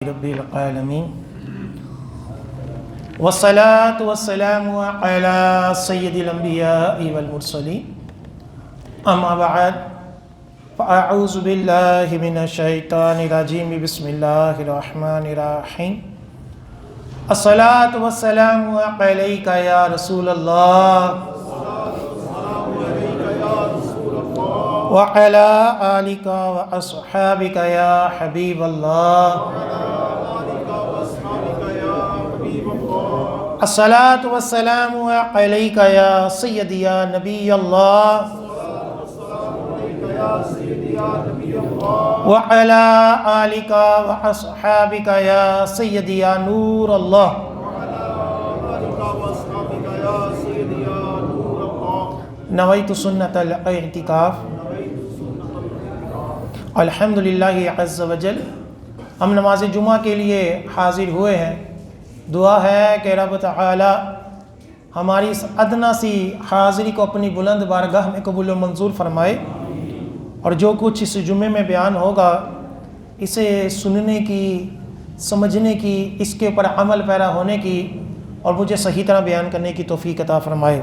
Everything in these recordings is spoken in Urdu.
رب العالمین والصلاة والسلام علی سید الانبیاء والمرسلین اما بعد فاعوذ باللہ من الشیطان الرجیم بسم اللہ الرحمن الرحیم الصلاة والسلام علیک یا رسول اللہ وعلى آلك وأصحابك يا حبيب الله الصلاة والسلام عليك يا سيدي يا نبي الله وعلى آلك وأصحابك يا سيدي يا نور الله نويت سنة الاعتكاف الحمدللہ عز وجل ہم نماز جمعہ کے لیے حاضر ہوئے ہیں۔ دعا ہے کہ رب تعالی ہماری اس ادنا سی حاضری کو اپنی بلند بارگاہ میں قبول و منظور فرمائے، اور جو کچھ اس جمعے میں بیان ہوگا اسے سننے کی، سمجھنے کی، اس کے اوپر عمل پیرا ہونے کی اور مجھے صحیح طرح بیان کرنے کی توفیق عطا فرمائے۔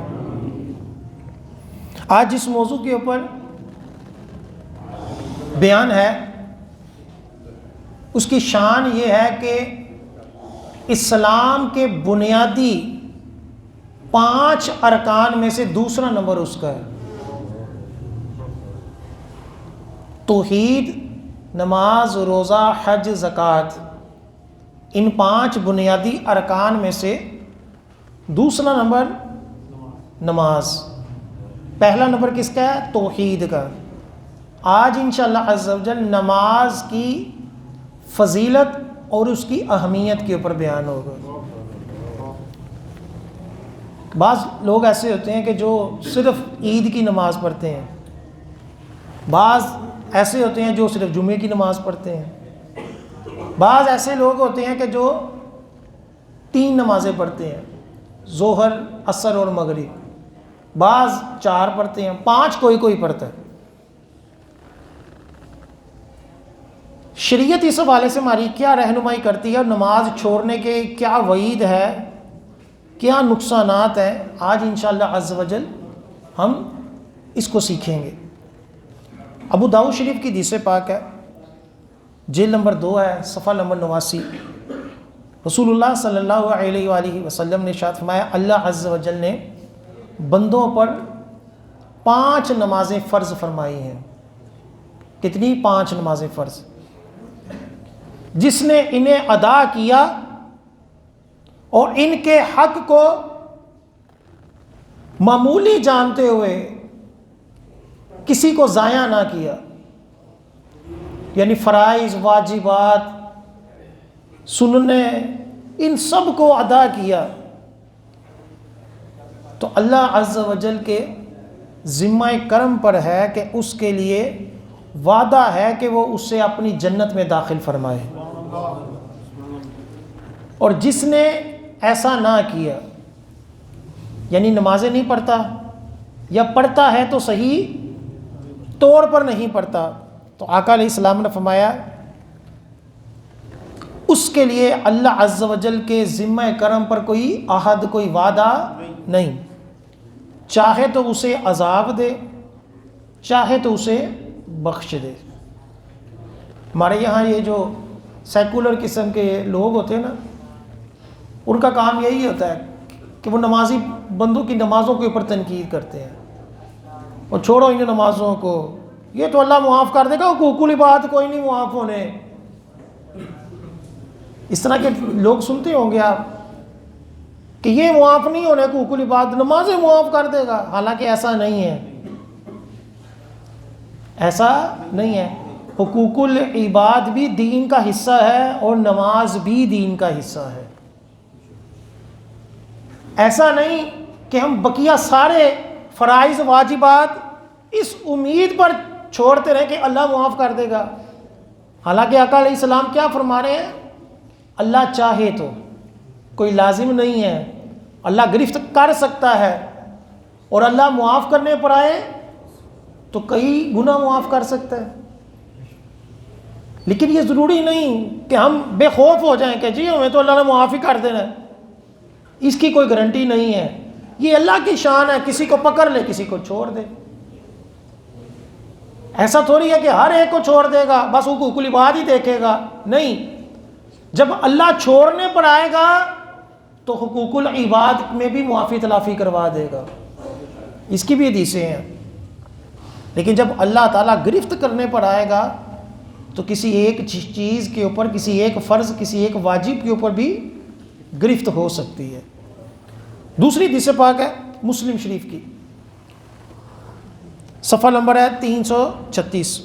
آج جس موضوع کے اوپر بیان ہے اس کی شان یہ ہے کہ اسلام کے بنیادی 5 ارکان میں سے دوسرا نمبر اس کا ہے۔ توحید، نماز، روزہ، حج، زکوٰۃ، ان 5 بنیادی ارکان میں سے دوسرا نمبر نماز، پہلا نمبر کس کا ہے؟ توحید کا۔ آج انشاءاللہ عز و جل نماز کی فضیلت اور اس کی اہمیت کے اوپر بیان ہوگا۔ بعض لوگ ایسے ہوتے ہیں کہ جو صرف عید کی نماز پڑھتے ہیں، بعض ایسے ہوتے ہیں جو صرف جمعے کی نماز پڑھتے ہیں، بعض ایسے لوگ ہوتے ہیں کہ جو 3 نمازیں پڑھتے ہیں، ظہر، عصر اور مغرب، بعض 4 پڑھتے ہیں، 5 کوئی پڑھتا ہے۔ شریعت اس حوالے سے ہماری کیا رہنمائی کرتی ہے اور نماز چھوڑنے کے کیا وعید ہے، کیا نقصانات ہیں، آج انشاءاللہ عز و جل ہم اس کو سیکھیں گے۔ ابو داؤد شریف کی حدیث پاک ہے، جلد نمبر 2 ہے، صفحہ نمبر 89۔ رسول اللہ صلی اللہ علیہ وآلہ وسلم نے ارشاد فرمایا، اللہ عز و جل نے بندوں پر 5 نمازیں فرض فرمائی ہیں۔ کتنی؟ 5 نمازیں فرض۔ جس نے انہیں ادا کیا اور ان کے حق کو معمولی جانتے ہوئے کسی کو ضائع نہ کیا، یعنی فرائض، واجبات، سننے، ان سب کو ادا کیا، تو اللہ عز و جل کے ذمہ کرم پر ہے کہ اس کے لیے وعدہ ہے کہ وہ اسے اپنی جنت میں داخل فرمائے۔ اور جس نے ایسا نہ کیا، یعنی نمازیں نہیں پڑھتا یا پڑھتا ہے تو صحیح طور پر نہیں پڑھتا، تو آقا علیہ السلام نے فرمایا اس کے لیے اللہ عز و جل کے ذمہ کرم پر کوئی عہد، کوئی وعدہ نہیں، چاہے تو اسے عذاب دے، چاہے تو اسے بخش دے۔ ہمارے یہاں یہ جو سیکولر قسم کے لوگ ہوتے ہیں نا، ان کا کام یہی ہوتا ہے کہ وہ نمازی بندوں کی نمازوں کے اوپر تنقید کرتے ہیں، اور چھوڑو ان نمازوں کو، یہ تو اللہ معاف کر دے گا، حقوق العباد کوئی نہیں معاف ہونے۔ اس طرح کے لوگ سنتے ہوں گے آپ کہ یہ معاف نہیں ہونے حقوق العباد، نمازیں معاف کر دے گا، حالانکہ ایسا نہیں ہے، ایسا نہیں ہے۔ حقوق العباد بھی دین کا حصہ ہے اور نماز بھی دین کا حصہ ہے۔ ایسا نہیں کہ ہم بقیہ سارے فرائض، واجبات اس امید پر چھوڑتے رہے کہ اللہ معاف کر دے گا، حالانکہ آقا علیہ السلام کیا فرما رہے ہیں؟ اللہ چاہے تو، کوئی لازم نہیں ہے، اللہ گرفت کر سکتا ہے، اور اللہ معاف کرنے پر آئے تو کئی گناہ معاف کر سکتا ہے۔ لیکن یہ ضروری نہیں کہ ہم بے خوف ہو جائیں کہ جی ہمیں تو اللہ نے معاف ہی کر دینا ہے، اس کی کوئی گارنٹی نہیں ہے. یہ اللہ کی شان ہے، کسی کو پکڑ لے کسی کو چھوڑ دے. ایسا تھوڑی ہے کہ ہر ایک کو چھوڑ دے گا بس حقوق العباد ہی دیکھے گا. نہیں، جب اللہ چھوڑنے پر آئے گا تو حقوق العباد میں بھی معافی تلافی کروا دے گا. اس کی بھی حدیثیں ہیں. لیکن جب اللہ تعالیٰ گرفت کرنے پر آئے گا تو کسی ایک چیز کے اوپر، کسی ایک فرض، کسی ایک واجب کے اوپر بھی گرفت ہو سکتی ہے. دوسری حدیث پاک ہے مسلم شریف کی، صفحہ نمبر ہے 336.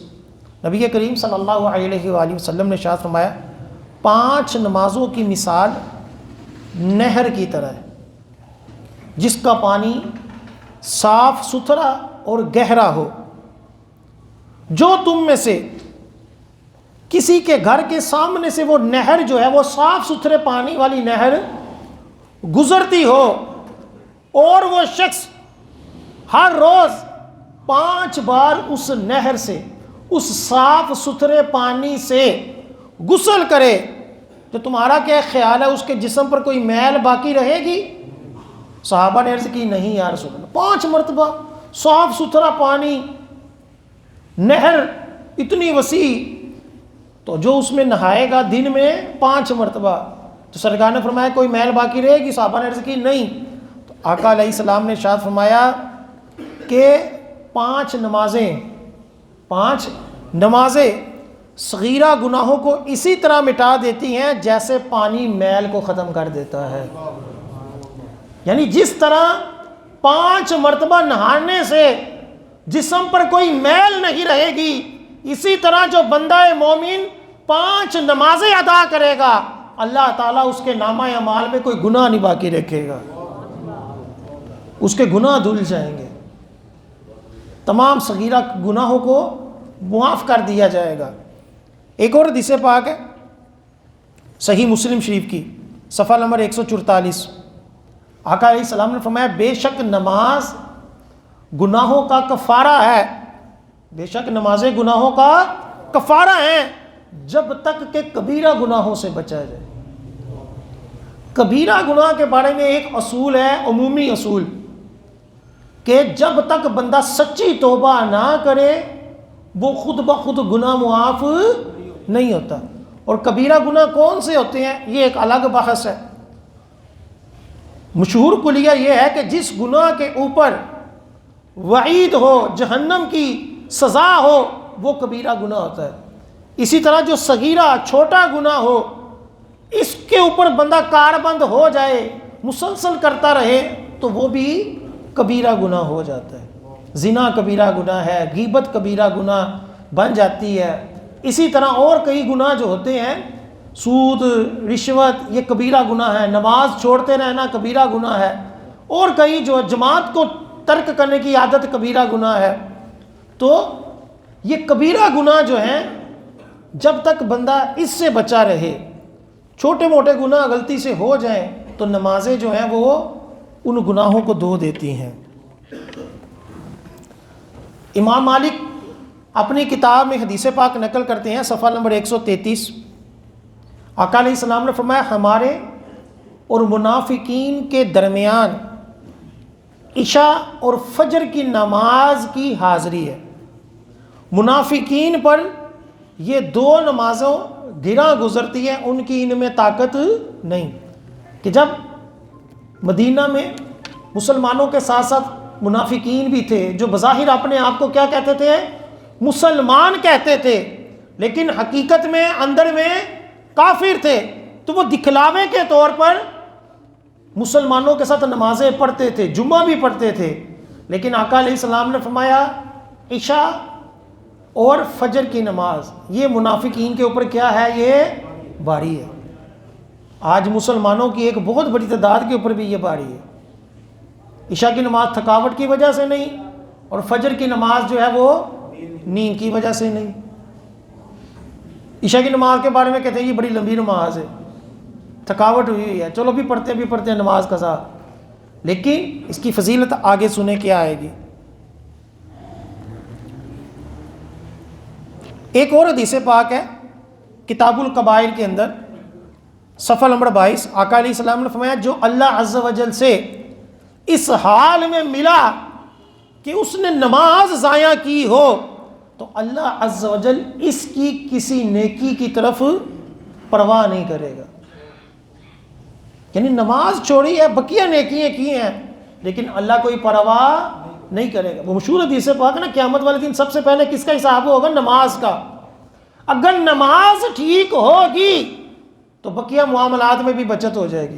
نبی کریم صلی اللہ علیہ وآلہ وسلم نے ارشاد فرمایا 5 نمازوں کی مثال نہر کی طرح ہے جس کا پانی صاف ستھرا اور گہرا ہو. جو تم میں سے کسی کے گھر کے سامنے سے وہ نہر جو ہے، وہ صاف ستھرے پانی والی نہر گزرتی ہو اور وہ شخص ہر روز 5 بار اس نہر سے، اس صاف ستھرے پانی سے غسل کرے، تو تمہارا کیا خیال ہے اس کے جسم پر کوئی میل باقی رہے گی؟ صحابہ نے عرض کی نہیں یا رسول اللہ. 5 مرتبہ صاف ستھرا پانی، نہر اتنی وسیع، تو جو اس میں نہائے گا دن میں 5 مرتبہ تو سرکار نے فرمایا کوئی میل باقی رہے گی؟ صحابہ نے عرض کی نہیں. تو آقا علیہ السلام نے ارشاد فرمایا کہ 5 نمازیں صغیرہ گناہوں کو اسی طرح مٹا دیتی ہیں جیسے پانی میل کو ختم کر دیتا ہے. یعنی جس طرح 5 مرتبہ نہانے سے جسم پر کوئی میل نہیں رہے گی، اسی طرح جو بندہ مومن 5 نمازیں ادا کرے گا اللہ تعالیٰ اس کے نامہ اعمال میں کوئی گناہ نہیں باقی رکھے گا، اس کے گناہ دھل جائیں گے، تمام صغیرہ گناہوں کو معاف کر دیا جائے گا. ایک اور حدیث پاک ہے صحیح مسلم شریف کی، صفحہ نمبر 144. آقا علیہ السلام نے فرمایا بے شک نماز گناہوں کا کفارہ ہے، بے شک نمازیں گناہوں کا کفارہ ہیں جب تک کہ کبیرہ گناہوں سے بچا جائے. کبیرہ گناہ کے بارے میں ایک اصول ہے، عمومی اصول، کہ جب تک بندہ سچی توبہ نہ کرے وہ خود بخود گناہ معاف نہیں ہوتا. اور کبیرہ گناہ کون سے ہوتے ہیں یہ ایک الگ بحث ہے. مشہور کلیہ یہ ہے کہ جس گناہ کے اوپر وعید ہو، جہنم کی سزا ہو، وہ کبیرہ گناہ ہوتا ہے. اسی طرح جو صغیرہ چھوٹا گناہ ہو، اس کے اوپر بندہ کاربند ہو جائے، مسلسل کرتا رہے، تو وہ بھی کبیرہ گناہ ہو جاتا ہے. زنا کبیرہ گناہ ہے، غیبت کبیرہ گناہ بن جاتی ہے. اسی طرح اور کئی گناہ جو ہوتے ہیں، سود، رشوت، یہ کبیرہ گناہ ہے. نماز چھوڑتے رہنا کبیرہ گناہ ہے. اور کئی جو جماعت کو ترک کرنے کی عادت کبیرہ گناہ ہے. تو یہ کبیرہ گناہ جو ہیں جب تک بندہ اس سے بچا رہے، چھوٹے موٹے گناہ غلطی سے ہو جائیں تو نمازیں جو ہیں وہ ان گناہوں کو دھو دیتی ہیں. امام مالک اپنی کتاب میں حدیث پاک نقل کرتے ہیں، صفحہ نمبر 133. آقا علیہ السلام نے فرمایا ہمارے اور منافقین کے درمیان عشاء اور فجر کی نماز کی حاضری ہے. منافقین پر یہ 2 نمازوں گراں گزرتی ہیں، ان کی ان میں طاقت نہیں. کہ جب مدینہ میں مسلمانوں کے ساتھ ساتھ منافقین بھی تھے جو بظاہر اپنے آپ کو کیا کہتے تھے؟ مسلمان کہتے تھے، لیکن حقیقت میں اندر میں کافر تھے. تو وہ دکھلاوے کے طور پر مسلمانوں کے ساتھ نمازیں پڑھتے تھے، جمعہ بھی پڑھتے تھے. لیکن آقا علیہ السلام نے فرمایا عشاء اور فجر کی نماز یہ منافقین کے اوپر کیا ہے؟ یہ باری ہے. آج مسلمانوں کی ایک بہت بڑی تعداد کے اوپر بھی یہ باری ہے. عشاء کی نماز تھکاوٹ کی وجہ سے نہیں، اور فجر کی نماز جو ہے وہ نیند کی وجہ سے نہیں. عشاء کی نماز کے بارے میں کہتے ہیں یہ بڑی لمبی نماز ہے، تھکاوٹ ہوئی ہے، چلو بھی پڑھتے ہیں نماز قضا. لیکن اس کی فضیلت آگے سنیں کیا آئے گی. ایک اور حدیث پاک ہے کتاب الکبائر کے اندر صفحہ نمبر 22 آقا علیہ السلام نے فرمایا جو اللہ عز و جل سے اس حال میں ملا کہ اس نے نماز ضائع کی ہو تو اللہ عز و جل اس کی کسی نیکی کی طرف پرواہ نہیں کرے گا. یعنی نماز چھوڑی ہے، بقیہ نیکیاں کی ہیں، لیکن اللہ کوئی پرواہ نہیں کرے گا. وہ مشہور حدیث پاک ہے نا، قیامت والے دن سب سے پہلے کس کا حساب ہوگا؟ نماز کا. اگر نماز ٹھیک ہوگی تو بقیہ معاملات میں بھی بچت ہو جائے گی،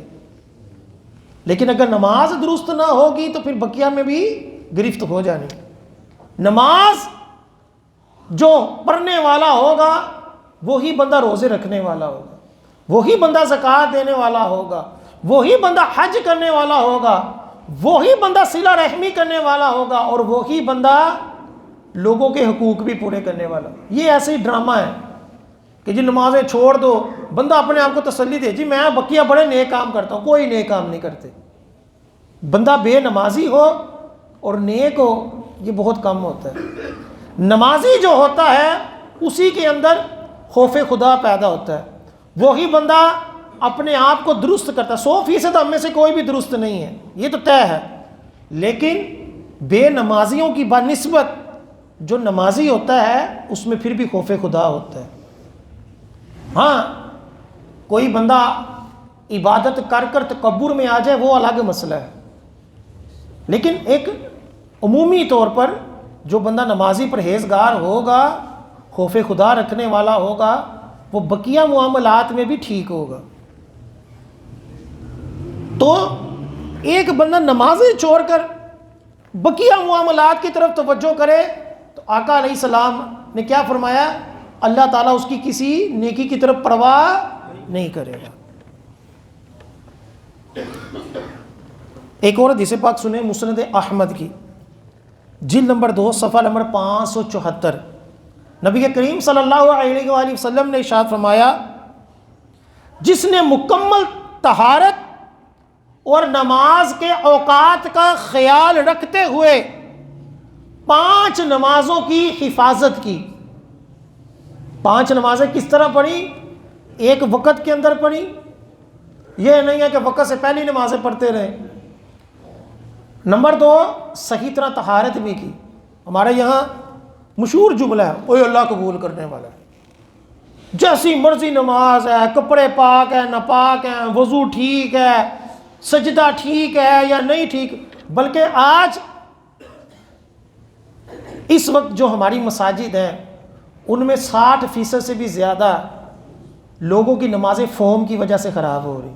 لیکن اگر نماز درست نہ ہوگی تو پھر بقیہ میں بھی گرفت ہو جانی. نماز جو پڑھنے والا ہوگا وہی بندہ روزے رکھنے والا ہوگا، وہی بندہ زکوٰۃ دینے والا ہوگا، وہی بندہ حج کرنے والا ہوگا، وہی بندہ صلہ رحمی کرنے والا ہوگا، اور وہی بندہ لوگوں کے حقوق بھی پورے کرنے والا. یہ ایسے ہی ڈرامہ ہے کہ جی نمازیں چھوڑ دو، بندہ اپنے آپ کو تسلی دے جی میں بقیہ بڑے نیک کام کرتا ہوں. کوئی نیک کام نہیں کرتے. بندہ بے نمازی ہو اور نیک ہو یہ بہت کم ہوتا ہے. نمازی جو ہوتا ہے اسی کے اندر خوف خدا پیدا ہوتا ہے، وہی بندہ اپنے آپ کو درست کرتا ہے. 100% ہم میں سے کوئی بھی درست نہیں ہے، یہ تو طے ہے، لیکن بے نمازیوں کی بنسبت جو نمازی ہوتا ہے اس میں پھر بھی خوف خدا ہوتا ہے. ہاں کوئی بندہ عبادت کر کر تکبر میں آ جائے وہ الگ مسئلہ ہے، لیکن ایک عمومی طور پر جو بندہ نمازی پرہیزگار ہوگا، خوف خدا رکھنے والا ہوگا، وہ بقیہ معاملات میں بھی ٹھیک ہوگا. تو ایک بندہ نمازیں چھوڑ کر بقیہ معاملات کی طرف توجہ کرے تو آقا علیہ السلام نے کیا فرمایا؟ اللہ تعالیٰ اس کی کسی نیکی کی طرف پرواہ نہیں کرے گا. ایک اور حدیث پاک سنیں مسند احمد کی، جلد نمبر 2 صفحہ نمبر 574. نبی کریم صلی اللہ علیہ وآلہ وسلم نے ارشاد فرمایا جس نے مکمل طہارت اور نماز کے اوقات کا خیال رکھتے ہوئے 5 نمازوں کی حفاظت کی. 5 نمازیں کس طرح پڑھی؟ ایک وقت کے اندر پڑھی، یہ نہیں ہے کہ وقت سے پہلی نمازیں پڑھتے رہے. نمبر 2 صحیح طرح طہارت بھی کی. ہمارے یہاں مشہور جملہ ہے اوہ اللہ قبول کرنے والا ہے، جیسی مرضی نماز ہے، کپڑے پاک ہیں ناپاک ہیں، وضو ٹھیک ہے، سجدہ ٹھیک ہے یا نہیں ٹھیک. بلکہ آج اس وقت جو ہماری مساجد ہیں ان میں 60% سے بھی زیادہ لوگوں کی نمازیں فوم کی وجہ سے خراب ہو رہی.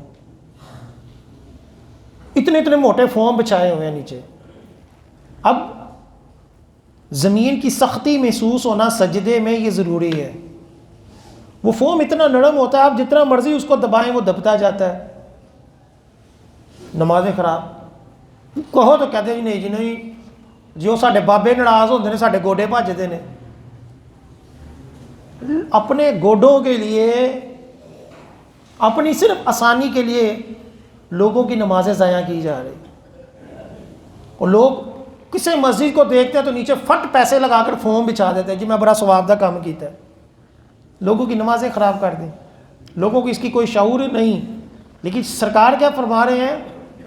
اتنے موٹے فوم بچھائے ہوئے ہیں نیچے. اب زمین کی سختی محسوس ہونا سجدے میں یہ ضروری ہے. وہ فوم اتنا نرم ہوتا ہے آپ جتنا مرضی اس کو دبائیں وہ دبتا جاتا ہے. نمازیں خراب کہو تو کہتے ہیں نہیں جی نہیں جی وہ ساڈے بابے ناراض ہوندے نے ساڈے گوڈے بھجدے نے. اپنے گوڈوں کے لیے اپنی صرف آسانی کے لیے لوگوں کی نمازیں ضائع کی جا رہی. اور لوگ کسی مسجد کو دیکھتے ہیں تو نیچے فٹ پیسے لگا کر فوم بچھا دیتے ہیں جی میں بڑا ثواب دا کام کیتا ہے. لوگوں کی نمازیں خراب کر دیں. لوگوں کو اس کی کوئی شعور نہیں. لیکن سرکار کیا فرما رہے ہیں؟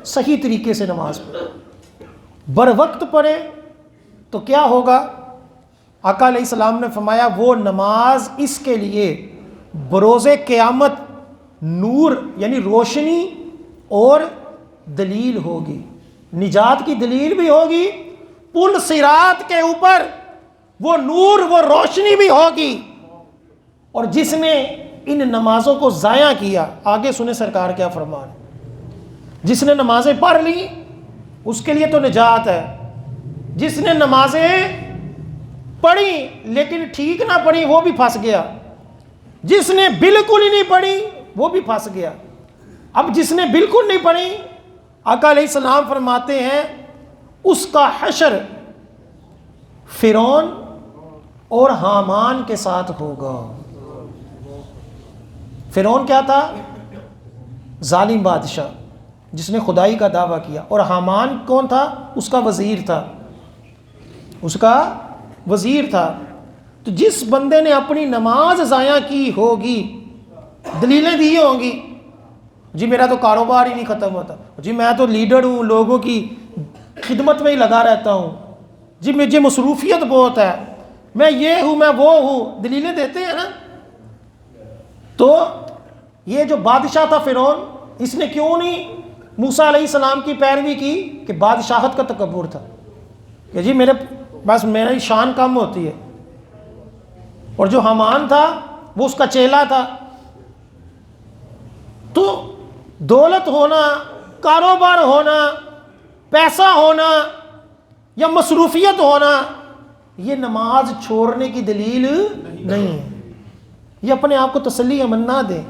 صحیح طریقے سے نماز پڑھیں، بر وقت پڑھیں. تو کیا ہوگا؟ آقا علیہ السلام نے فرمایا وہ نماز اس کے لیے بروز قیامت نور یعنی روشنی اور دلیل ہوگی، نجات کی دلیل بھی ہوگی، پل صراط کے اوپر وہ نور وہ روشنی بھی ہوگی. اور جس نے ان نمازوں کو ضائع کیا، آگے سنیں سرکار کیا فرمان، جس نے نمازیں پڑھ لی اس کے لیے تو نجات ہے، جس نے نمازیں پڑھی لیکن ٹھیک نہ پڑھی وہ بھی پھنس گیا، جس نے بالکل ہی نہیں پڑھی وہ بھی پھنس گیا. اب جس نے بالکل نہیں پڑھی آقا علیہ السلام فرماتے ہیں اس کا حشر فرعون اور حامان کے ساتھ ہوگا. فرعون کیا تھا؟ ظالم بادشاہ جس نے خدائی کا دعویٰ کیا. اور حامان کون تھا؟ اس کا وزیر تھا، اس کا وزیر تھا. تو جس بندے نے اپنی نماز ضائع کی ہوگی، دلیلیں دی ہوں گی، جی میرا تو کاروبار ہی نہیں ختم ہوتا، جی میں تو لیڈر ہوں، لوگوں کی خدمت میں ہی لگا رہتا ہوں، جی مجھے مصروفیت بہت ہے، میں یہ ہوں، میں وہ ہوں، دلیلیں دیتے ہیں نا. تو یہ جو بادشاہ تھا فرعون، اس نے کیوں نہیں موسیٰ علیہ السلام کی پیروی کی؟ کہ بادشاہت کا تکبر تھا کہ جی میرے بس میری شان کم ہوتی ہے. اور جو حامان تھا وہ اس کا چیلا تھا. تو دولت ہونا، کاروبار ہونا، پیسہ ہونا یا مصروفیت ہونا یہ نماز چھوڑنے کی دلیل نہیں ہے. یہ اپنے آپ کو تسلی امن نہ دیں.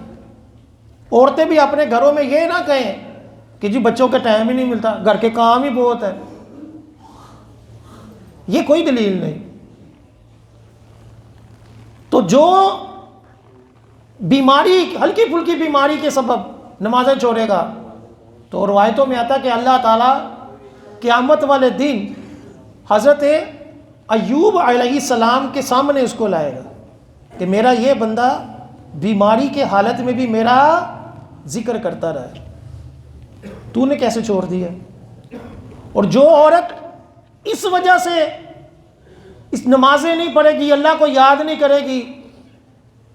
عورتیں بھی اپنے گھروں میں یہ نہ کہیں کہ جی بچوں کا ٹائم ہی نہیں ملتا، گھر کے کام ہی بہت ہے. یہ کوئی دلیل نہیں. تو جو بیماری، ہلکی پھلکی بیماری کے سبب نمازیں چھوڑے گا، تو روایتوں میں آتا کہ اللہ تعالیٰ قیامت والے دن حضرت ایوب علیہ السلام کے سامنے اس کو لائے گا کہ میرا یہ بندہ بیماری کے حالت میں بھی میرا ذکر کرتا رہا، تو نے کیسے چھوڑ دیا؟ اور جو عورت اس وجہ سے اس نمازیں نہیں پڑھے گی، اللہ کو یاد نہیں کرے گی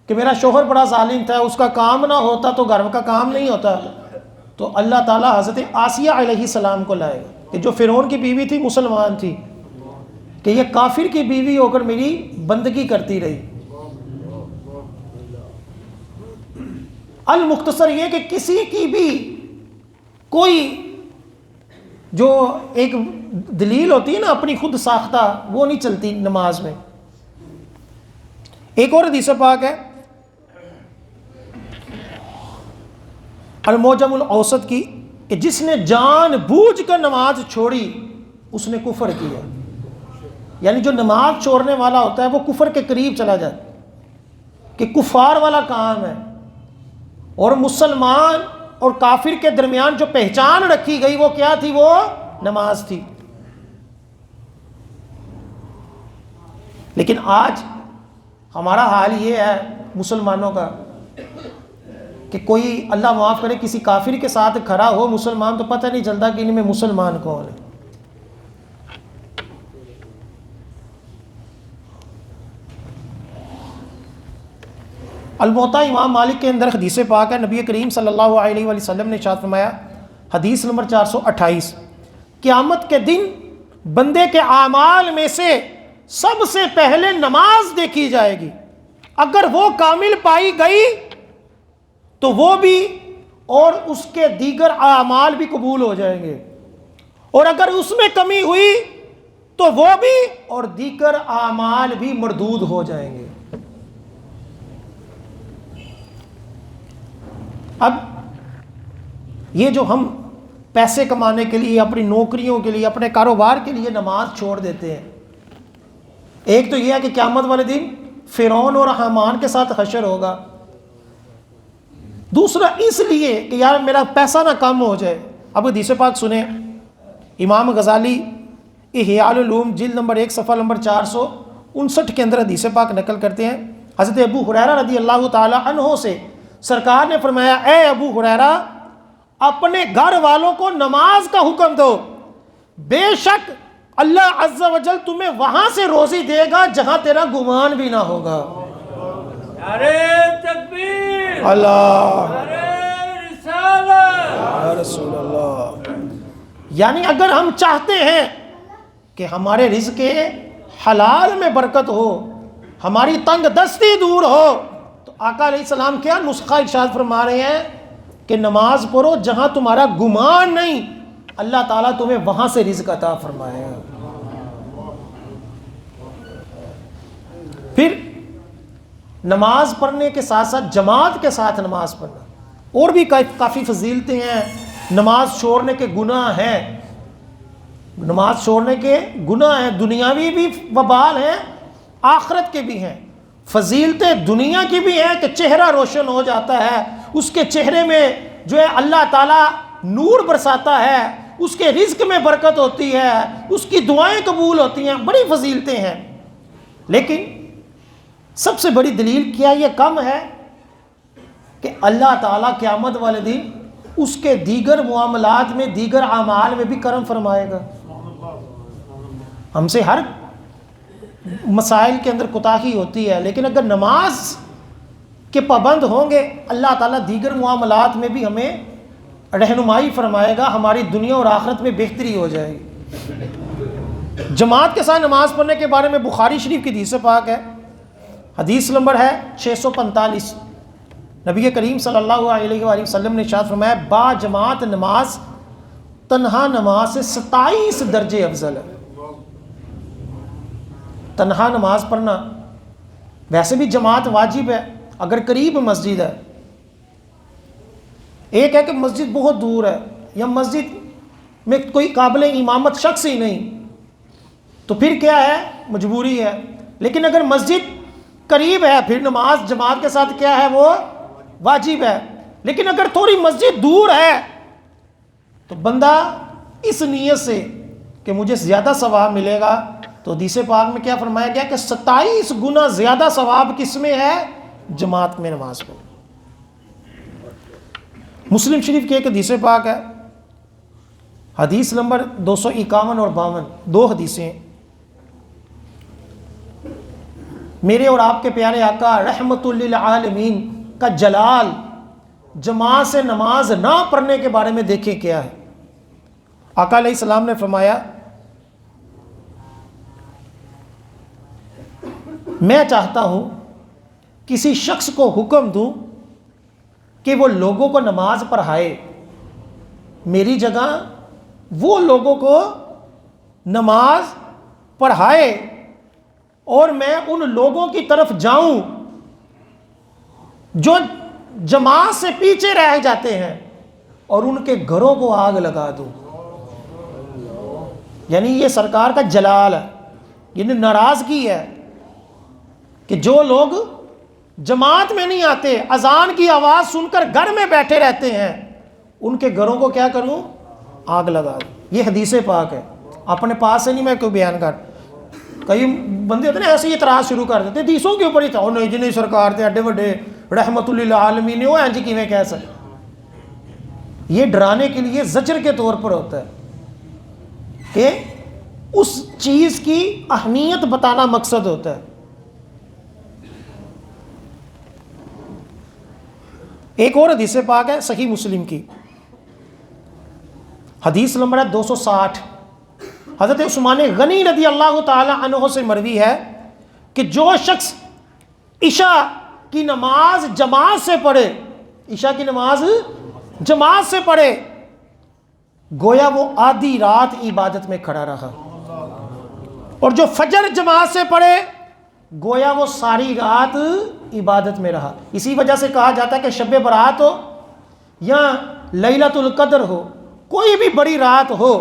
کہ میرا شوہر بڑا ظالم تھا، اس کا کام نہ ہوتا تو گھر کا کام نہیں ہوتا، تو اللہ تعالیٰ حضرت آسیہ علیہ السلام کو لائے گا کہ جو فرعون کی بیوی تھی، مسلمان تھی، کہ یہ کافر کی بیوی ہو کر میری بندگی کرتی رہی. المختصر یہ کہ کسی کی بھی کوئی جو ایک دلیل ہوتی ہے نا اپنی خود ساختہ، وہ نہیں چلتی نماز میں. ایک اور حدیث پاک ہے المعجم الاوسط کی کہ جس نے جان بوجھ کر نماز چھوڑی اس نے کفر کیا. یعنی جو نماز چھوڑنے والا ہوتا ہے وہ کفر کے قریب چلا جاتا ہے کہ کفار والا کام ہے. اور مسلمان اور کافر کے درمیان جو پہچان رکھی گئی وہ کیا تھی؟ وہ نماز تھی. لیکن آج ہمارا حال یہ ہے مسلمانوں کا کہ کوئی اللہ معاف کرے کسی کافر کے ساتھ کھڑا ہو مسلمان تو پتہ نہیں چلتا کہ ان میں مسلمان کون ہے. الموطا امام مالک کے اندر حدیث پاک ہے، نبی کریم صلی اللہ علیہ وآلہ وسلم نے ارشاد فرمایا، حدیث نمبر 428، قیامت کے دن بندے کے اعمال میں سے سب سے پہلے نماز دیکھی جائے گی. اگر وہ کامل پائی گئی تو وہ بھی اور اس کے دیگر اعمال بھی قبول ہو جائیں گے، اور اگر اس میں کمی ہوئی تو وہ بھی اور دیگر اعمال بھی مردود ہو جائیں گے. اب یہ جو ہم پیسے کمانے کے لیے، اپنی نوکریوں کے لیے، اپنے کاروبار کے لیے نماز چھوڑ دیتے ہیں، ایک تو یہ ہے کہ قیامت والے دن فرعون اور حامان کے ساتھ حشر ہوگا. دوسرا اس لیے کہ یار میرا پیسہ نہ کم ہو جائے. اب حدیث پاک سنیں، امام غزالی احیاء العلوم جلد نمبر 1 صفحہ نمبر 459 کے اندر حدیث پاک نقل کرتے ہیں. حضرت ابو ہریرہ رضی اللہ تعالی عنہ سے سرکار نے فرمایا، اے ابو ہریرہ اپنے گھر والوں کو نماز کا حکم دو، بے شک اللہ عز و جل تمہیں وہاں سے روزی دے گا جہاں تیرا گمان بھی نہ ہوگا. نعرہ تکبیر، اللہ، نعرہ رسالت، یا رسول اللہ. یعنی اگر ہم چاہتے ہیں کہ ہمارے رزق حلال میں برکت ہو، ہماری تنگ دستی دور ہو، تو آقا علیہ السلام کیا نسخہ ارشاد فرما رہے ہیں کہ نماز پڑھو جہاں تمہارا گمان نہیں، اللہ تعالیٰ تمہیں وہاں سے رزق عطا فرمائے گا. پھر نماز پڑھنے کے ساتھ ساتھ جماعت کے ساتھ نماز پڑھنا اور بھی کافی فضیلتیں ہیں. نماز چھوڑنے کے گناہ ہیں، نماز چھوڑنے کے گناہ ہیں، دنیاوی بھی وبال ہیں، آخرت کے بھی ہیں. فضیلتیں دنیا کی بھی ہیں کہ چہرہ روشن ہو جاتا ہے، اس کے چہرے میں جو ہے اللہ تعالیٰ نور برساتا ہے، اس کے رزق میں برکت ہوتی ہے، اس کی دعائیں قبول ہوتی ہیں، بڑی فضیلتیں ہیں. لیکن سب سے بڑی دلیل کیا یہ کم ہے کہ اللہ تعالیٰ قیامت والے دن اس کے دیگر معاملات میں، دیگر اعمال میں بھی کرم فرمائے گا. ہم سے ہر مسائل کے اندر کوتاہی ہوتی ہے، لیکن اگر نماز کے پابند ہوں گے اللہ تعالیٰ دیگر معاملات میں بھی ہمیں رہنمائی فرمائے گا، ہماری دنیا اور آخرت میں بہتری ہو جائے گی. جماعت کے ساتھ نماز پڑھنے کے بارے میں بخاری شریف کی حدیث پاک ہے، حدیث نمبر ہے 645. نبی کریم صلی اللہ علیہ وآلہ وسلم نے ارشاد فرمایا با جماعت نماز تنہا نماز سے 27 درجے افضل ہے. تنہا نماز پڑھنا، ویسے بھی جماعت واجب ہے اگر قریب مسجد ہے. ایک ہے کہ مسجد بہت دور ہے یا مسجد میں کوئی قابل امامت شخص ہی نہیں، تو پھر کیا ہے، مجبوری ہے. لیکن اگر مسجد قریب ہے پھر نماز جماعت کے ساتھ کیا ہے، وہ واجب ہے. لیکن اگر تھوڑی مسجد دور ہے تو بندہ اس نیت سے کہ مجھے زیادہ ثواب ملے گا، تو حدیث پاک میں کیا فرمایا گیا کہ 27 گنا زیادہ ثواب کس میں ہے، جماعت میں نماز پڑھو. مسلم شریف کی ایک حدیث پاک ہے، حدیث نمبر 251 اور 52، دو حدیثیں. میرے اور آپ کے پیارے آقا رحمت للعالمین کا جلال جماعت سے نماز نہ پڑھنے کے بارے میں دیکھیں کیا ہے. آقا علیہ السلام نے فرمایا میں چاہتا ہوں کسی شخص کو حکم دوں کہ وہ لوگوں کو نماز پڑھائے، میری جگہ وہ لوگوں کو نماز پڑھائے اور میں ان لوگوں کی طرف جاؤں جو جماعت سے پیچھے رہ جاتے ہیں اور ان کے گھروں کو آگ لگا دوں. یعنی یہ سرکار کا جلال ہے، یعنی ناراضگی ہے کہ جو لوگ جماعت میں نہیں آتے، اذان کی آواز سن کر گھر میں بیٹھے رہتے ہیں، ان کے گھروں کو کیا کروں، آگ لگا دوں. یہ حدیث پاک ہے، اپنے پاس سے نہیں میں کوئی بیان کر. کئی بندے ہوتے ہیں ایسے ہی اعتراض شروع کر دیتے حدیثوں کے اوپر ہی تھا، نہیں جی نہیں سرکار تھے ایڈے بڑے رحمت للعالمین نے وہ ہیں جی کیویں کہہ سکتے. یہ ڈرانے کے لیے زجر کے طور پر ہوتا ہے کہ اس چیز کی اہمیت بتانا مقصد ہوتا ہے. ایک اور حدیث پاک ہے صحیح مسلم کی، حدیث نمبر ہے 260. حضرت عثمان غنی رضی اللہ تعالی عنہ سے مروی ہے کہ جو شخص عشاء کی نماز جماعت سے پڑھے، عشاء کی نماز جماعت سے پڑھے، گویا وہ آدھی رات عبادت میں کھڑا رہا، اور جو فجر جماعت سے پڑھے گویا وہ ساری رات عبادت میں رہا. اسی وجہ سے کہا جاتا ہے کہ شب برات ہو یا لیلۃ القدر ہو، کوئی بھی بڑی رات ہو،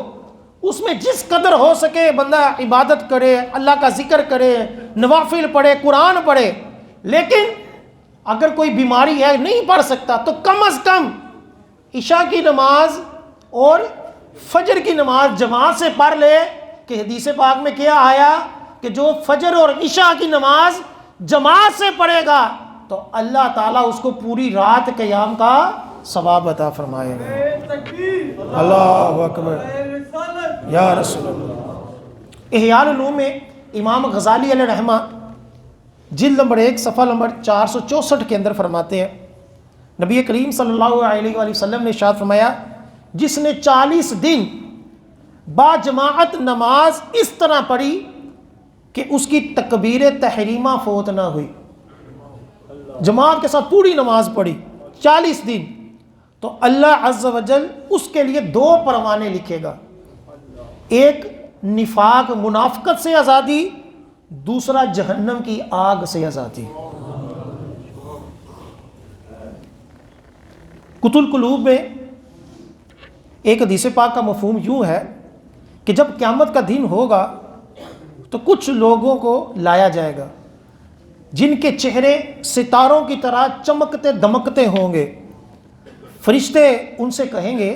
اس میں جس قدر ہو سکے بندہ عبادت کرے، اللہ کا ذکر کرے، نوافل پڑھے، قرآن پڑھے. لیکن اگر کوئی بیماری ہے نہیں پڑھ سکتا تو کم از کم عشاء کی نماز اور فجر کی نماز جماعت سے پڑھ لے. کہ حدیث پاک میں کیا آیا کہ جو فجر اور عشاء کی نماز جماعت سے پڑھے گا تو اللہ تعالیٰ اس کو پوری رات قیام کا ثواب عطا فرمائے گا. اللہ اکبر یا رسول اللہ. احیاء العلوم میں امام غزالی علیہ رحمہ جلد نمبر 1 صفحہ نمبر 464 کے اندر فرماتے ہیں نبی کریم صلی اللہ علیہ وآلہ وسلم نے ارشاد فرمایا جس نے 40 دن با جماعت نماز اس طرح پڑھی کہ اس کی تکبیر تحریمہ فوت نہ ہوئی، جماعت کے ساتھ پوری نماز پڑھی 40 دن، تو اللہ عز و جل اس کے لیے 2 پروانے لکھے گا. ایک نفاق منافقت سے آزادی، دوسرا جہنم کی آگ سے آزادی. قوت القلوب میں ایک حدیث پاک کا مفہوم یوں ہے کہ جب قیامت کا دن ہوگا تو کچھ لوگوں کو لایا جائے گا جن کے چہرے ستاروں کی طرح چمکتے دمکتے ہوں گے. فرشتے ان سے کہیں گے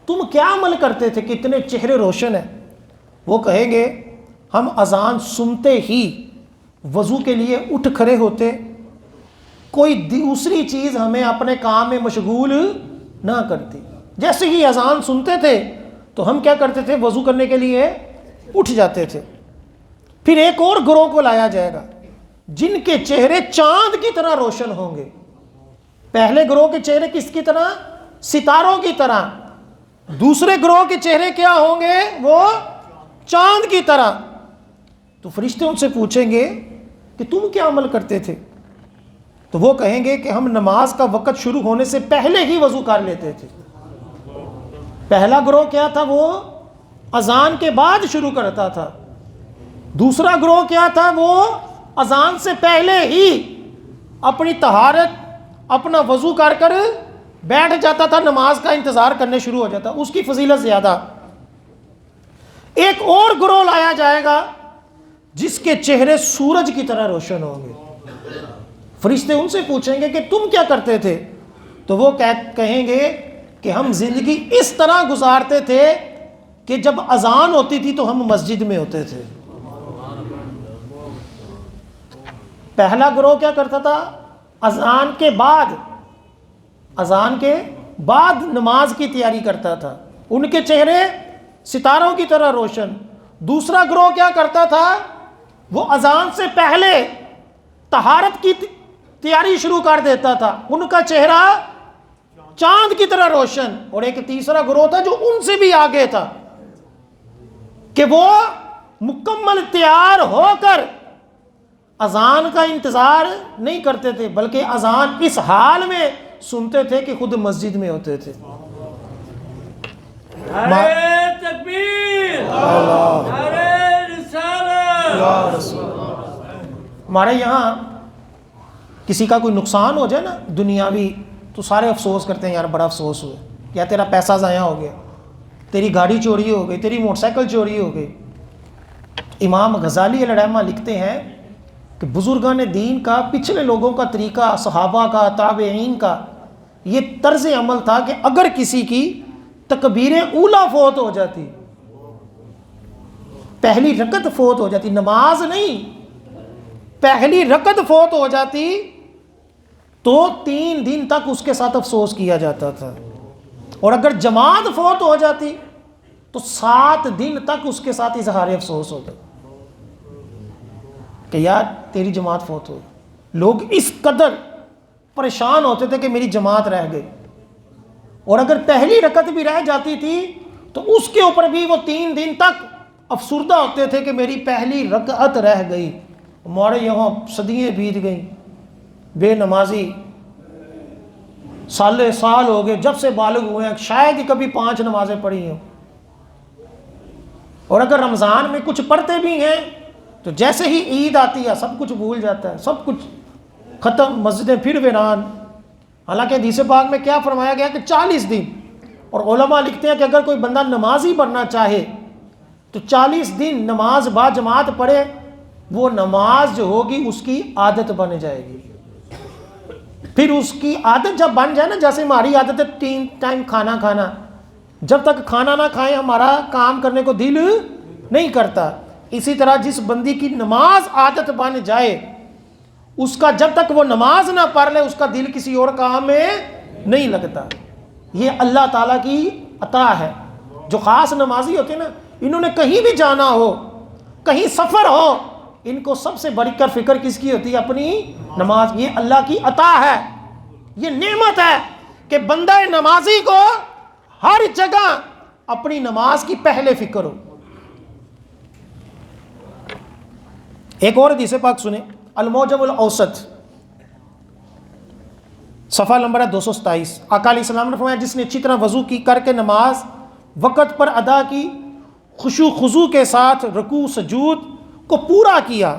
تم کیا عمل کرتے تھے کہ اتنے چہرے روشن ہیں؟ وہ کہیں گے ہم اذان سنتے ہی وضو کے لیے اٹھ کھڑے ہوتے، کوئی دوسری چیز ہمیں اپنے کام میں مشغول نہ کرتی۔ جیسے ہی اذان سنتے تھے تو ہم کیا کرتے تھے؟ وضو کرنے کے لیے اٹھ جاتے تھے۔ پھر ایک اور گروہ کو لایا جائے گا جن کے چہرے چاند کی طرح روشن ہوں گے۔ پہلے گروہ کے چہرے کس کی طرح؟ ستاروں کی طرح۔ دوسرے گروہ کے چہرے کیا ہوں گے؟ وہ چاند کی طرح۔ تو فرشتے ان سے پوچھیں گے کہ تم کیا عمل کرتے تھے؟ تو وہ کہیں گے کہ ہم نماز کا وقت شروع ہونے سے پہلے ہی وضو کر لیتے تھے۔ پہلا گروہ کیا تھا؟ وہ اذان کے بعد شروع کرتا تھا۔ دوسرا گروہ کیا تھا؟ وہ اذان سے پہلے ہی اپنی طہارت، اپنا وضو کر بیٹھ جاتا تھا، نماز کا انتظار کرنے شروع ہو جاتا۔ اس کی فضیلت زیادہ۔ ایک اور گروہ لایا جائے گا جس کے چہرے سورج کی طرح روشن ہوں گے۔ فرشتے ان سے پوچھیں گے کہ تم کیا کرتے تھے؟ تو وہ کہیں گے کہ ہم زندگی اس طرح گزارتے تھے کہ جب اذان ہوتی تھی تو ہم مسجد میں ہوتے تھے۔ پہلا گروہ کیا کرتا تھا؟ اذان کے بعد نماز کی تیاری کرتا تھا، ان کے چہرے ستاروں کی طرح روشن۔ دوسرا گروہ کیا کرتا تھا؟ وہ اذان سے پہلے طہارت کی تیاری شروع کر دیتا تھا، ان کا چہرہ چاند کی طرح روشن۔ اور ایک تیسرا گروہ تھا جو ان سے بھی آگے تھا کہ وہ مکمل تیار ہو کر اذان کا انتظار نہیں کرتے تھے، بلکہ اذان اس حال میں سنتے تھے کہ خود مسجد میں ہوتے تھے۔ نعرہ تکبیر، نعرہ رسالت۔ ہمارے یہاں کسی کا کوئی نقصان ہو جائے نا دنیاوی تو سارے افسوس کرتے ہیں، یار بڑا افسوس ہوا، یا تیرا پیسہ ضائع ہو گیا، تیری گاڑی چوری ہو گئی، تیری موٹر سائیکل چوری ہو گئی۔ امام غزالی علیہ الرحمہ لکھتے ہیں کہ بزرگان دین کا، پچھلے لوگوں کا طریقہ، صحابہ کا، تابعین کا یہ طرز عمل تھا کہ اگر کسی کی تکبیر اولیٰ فوت ہو جاتی، پہلی رکعت فوت ہو جاتی، نماز نہیں، پہلی رکعت فوت ہو جاتی تو 3 دن تک اس کے ساتھ افسوس کیا جاتا تھا، اور اگر جماعت فوت ہو جاتی تو 7 دن تک اس کے ساتھ اظہار افسوس ہوتا کہ یار تیری جماعت فوت ہو۔ لوگ اس قدر پریشان ہوتے تھے کہ میری جماعت رہ گئی، اور اگر پہلی رکعت بھی رہ جاتی تھی تو اس کے اوپر بھی وہ 3 دن تک افسردہ ہوتے تھے کہ میری پہلی رکعت رہ گئی۔ ہمارے یہاں صدیاں بیت گئیں، بے نمازی سال ہو گئے، جب سے بالغ ہوئے ہیں شاید ہی کبھی 5 نمازیں پڑھی ہوں، اور اگر رمضان میں کچھ پڑھتے بھی ہیں تو جیسے ہی عید آتی ہے سب کچھ بھول جاتا ہے، سب کچھ ختم، مسجدیں پھر ویران۔ حالانکہ حدیث پاک میں کیا فرمایا گیا کہ 40 دن، اور علماء لکھتے ہیں کہ اگر کوئی بندہ نمازی بننا چاہے تو 40 دن نماز با جماعت پڑھے، وہ نماز جو ہوگی اس کی عادت بن جائے گی۔ پھر اس کی عادت جب بن جائے نا، جیسے ہماری عادت ہے 3 ٹائم کھانا کھانا، جب تک کھانا نہ کھائیں ہمارا کام کرنے کو دل نہیں کرتا، اسی طرح جس بندی کی نماز عادت بن جائے، اس کا جب تک وہ نماز نہ پڑھ لے اس کا دل کسی اور کام میں نہیں لگتا۔ یہ اللہ تعالیٰ کی عطا ہے۔ جو خاص نمازی ہوتے ہیں نا، انہوں نے کہیں بھی جانا ہو، کہیں سفر ہو، ان کو سب سے بڑھ کر فکر کس کی ہوتی ہے؟ اپنی نماز۔ یہ اللہ کی عطا ہے، یہ نعمت ہے کہ بندہ نمازی کو ہر جگہ اپنی نماز کی پہلے فکر ہو۔ ایک اور حدیث پاک سنیں، الموجم الاوسط، صفحہ نمبر ہے 227۔ آقا علیہ السلام نے فرمایا جس نے اچھی طرح وضو کی کر کے نماز وقت پر ادا کی، خشوع خضوع کے ساتھ رکوع سجود کو پورا کیا،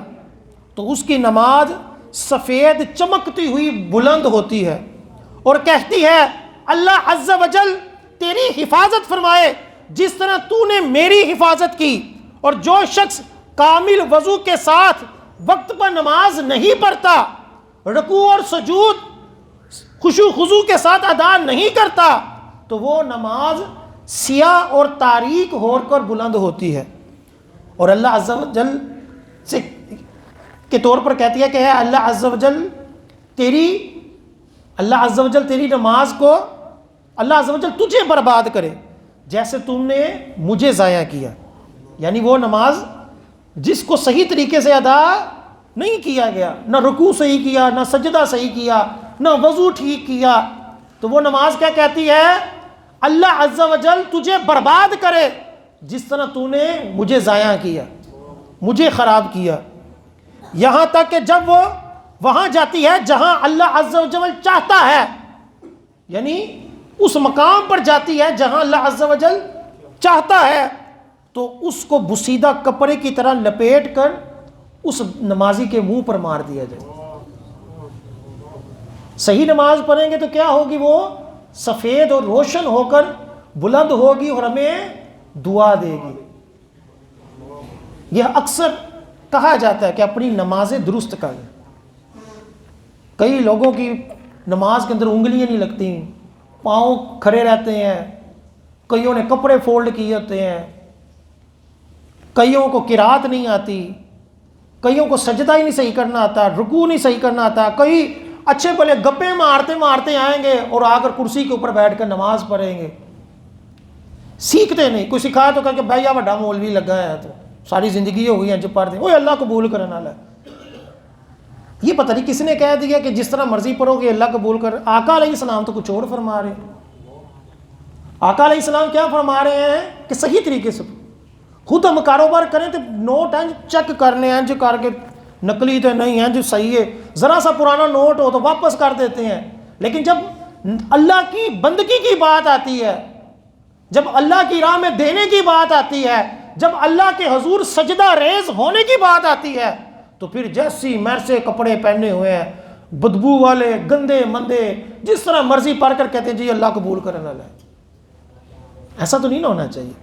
تو اس کی نماز سفید چمکتی ہوئی بلند ہوتی ہے اور کہتی ہے اللہ عز و جل تیری حفاظت فرمائے جس طرح تو نے میری حفاظت کی، اور جو شخص کامل وضو کے ساتھ وقت پر نماز نہیں پڑھتا، رکوع اور سجود خشوع خضوع کے ساتھ ادا نہیں کرتا، تو وہ نماز سیاہ اور تاریک ہو کر بلند ہوتی ہے، اور اللہ عز و جل سے کے طور پر کہتی ہے کہ اے اللہ عز و جل تیری نماز کو اللہ عز و جل تجھے برباد کرے جیسے تم نے مجھے ضائع کیا. یعنی وہ نماز جس کو صحیح طریقے سے ادا نہیں کیا گیا، نہ رکوع صحیح کیا، نہ سجدہ صحیح کیا، نہ وضو ٹھیک کیا، تو وہ نماز کیا کہتی ہے؟ اللہ عز و جل تجھے برباد کرے جس طرح تو نے مجھے ضائع کیا، مجھے خراب کیا. یہاں تک کہ جب وہ وہاں جاتی ہے جہاں اللہ عز و جل چاہتا ہے، یعنی اس مقام پر جاتی ہے جہاں اللہ عز و جل چاہتا ہے، تو اس کو بسیدہ کپڑے کی طرح لپیٹ کر اس نمازی کے منہ پر مار دیا جائے. صحیح نماز پڑھیں گے تو کیا ہوگی؟ وہ سفید اور روشن ہو کر بلند ہوگی اور ہمیں دعا دے گی. یہ اکثر کہا جاتا ہے کہ اپنی نمازیں درست کریں. کئی لوگوں کی نماز کے اندر انگلیاں نہیں لگتی، پاؤں کھڑے رہتے ہیں، کئیوں نے کپڑے فولڈ کیے ہوتے ہیں، کئیوں کو قرات نہیں آتی، کئیوں کو سجدہ ہی نہیں صحیح کرنا آتا، رکوع نہیں صحیح کرنا آتا، کئی اچھے بھلے گپے مارتے مارتے آئیں گے اور آ کر کرسی کے اوپر بیٹھ کر نماز پڑھیں گے. سیکھتے نہیں. کوئی سکھایا تو کہ بھائی بڑا مولوی لگا ہے تو ساری زندگی ہو گئی ہے جو پڑھ دیں، وہ اللہ قبول کرنے والا ہے. یہ پتہ نہیں کس نے کہہ دیا کہ جس طرح مرضی پڑھو گے اللہ قبول کر. آقا علیہ السلام تو کچھ اور فرما رہے ہیں. آقا علیہ السلام کیا فرما رہے ہیں کہ صحیح طریقے سے خود ہم کاروبار کریں تو نوٹ ہیں چیک کرنے ہیں جو کر کے نقلی تو نہیں ہیں جو صحیح ہے. ذرا سا پرانا نوٹ ہو تو واپس کر دیتے ہیں. لیکن جب اللہ کی بندگی کی بات آتی ہے، جب اللہ کی راہ میں دینے کی بات آتی ہے، جب اللہ کے حضور سجدہ ریز ہونے کی بات آتی ہے، تو پھر جیسی میرسے کپڑے پہنے ہوئے ہیں، بدبو والے، گندے مندے، جس طرح مرضی پڑھ کر کہتے ہیں جی اللہ قبول کرنے والا ہے. ایسا تو نہیں نہ ہونا چاہیے.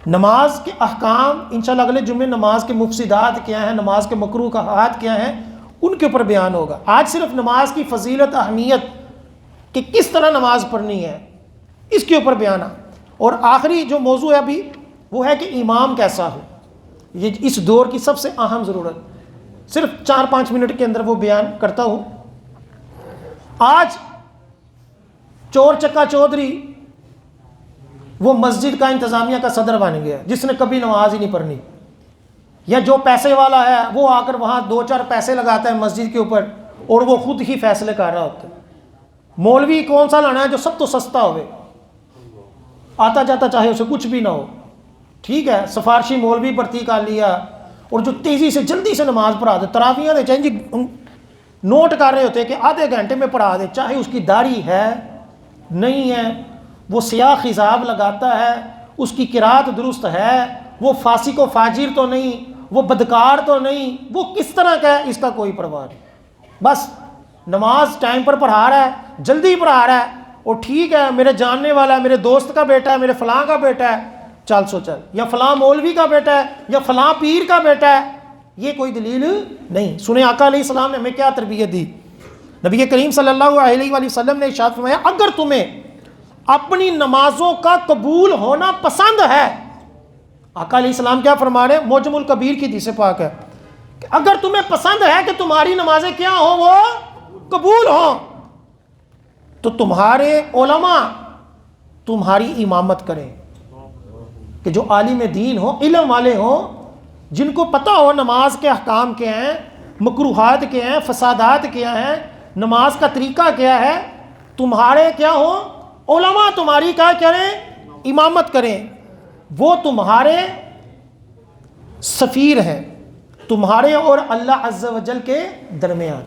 نماز کے احکام انشاءاللہ اگلے جمعے نماز کے مفسدات کیا ہیں، نماز کے مکروہات کیا ہیں، ان کے اوپر بیان ہوگا. آج صرف نماز کی فضیلت، اہمیت کہ کس طرح نماز پڑھنی ہے اس کے اوپر بیان ہے. اور آخری جو موضوع ہے ابھی وہ ہے کہ امام کیسا ہو. یہ اس دور کی سب سے اہم ضرورت. صرف 4-5 منٹ کے اندر وہ بیان کرتا ہوں. آج چور چکا چودھری وہ مسجد کا انتظامیہ کا صدر بن گیا جس نے کبھی نماز ہی نہیں پڑھنی. یا جو پیسے والا ہے وہ آ کر وہاں 2-4 پیسے لگاتا ہے مسجد کے اوپر اور وہ خود ہی فیصلے کر رہا ہوتا ہے. مولوی کون سا لانا ہے جو سب تو سستا ہوئے، آتا جاتا چاہے اسے کچھ بھی نہ ہو. ٹھیک ہے، سفارشی مولوی بھرتی کر لیا اور جو تیزی سے جلدی سے نماز پڑھا دے. تراویحاں دے چاہیے جی نوٹ کر رہے ہوتے کہ آدھے گھنٹے میں پڑھا دے، چاہے اس کی داڑھی ہے نہیں ہے، وہ سیاہ خضاب لگاتا ہے، اس کی قرات درست ہے، وہ فاسق و فاجر تو نہیں، وہ بدکار تو نہیں، وہ کس طرح کا ہے اس کا کوئی پرواہ نہیں. بس نماز ٹائم پر پڑھا رہا ہے، جلدی پڑھا رہا ہے، اور ٹھیک ہے میرے جاننے والا ہے، میرے دوست کا بیٹا ہے، میرے فلاں کا بیٹا ہے، چل سو چل، یا فلاں مولوی کا بیٹا ہے، یا فلاں پیر کا بیٹا ہے. یہ کوئی دلیل نہیں. سنیں آقا علیہ السلام نے ہمیں کیا تربیت دی. نبی کریم صلی اللہ علیہ وآلہ وسلم نے ارشاد فرمایا اگر تمہیں اپنی نمازوں کا قبول ہونا پسند ہے، آقا علیہ السلام کیا فرما رہے ہیں، معجم الکبیر کی حدیث پاک ہے کہ اگر تمہیں پسند ہے کہ تمہاری نمازیں کیا ہوں، وہ قبول ہوں، تو تمہارے علماء تمہاری امامت کریں. کہ جو عالم دین ہوں، علم والے ہوں، جن کو پتہ ہو نماز کے احکام کیا ہیں، مکروہات کیا ہیں، فسادات کیا ہیں، نماز کا طریقہ کیا ہے، تمہارے کیا ہوں، علماء تمہاری کیا کریں، امامت کریں. وہ تمہارے سفیر ہیں، تمہارے اور اللہ عز و جل کے درمیان.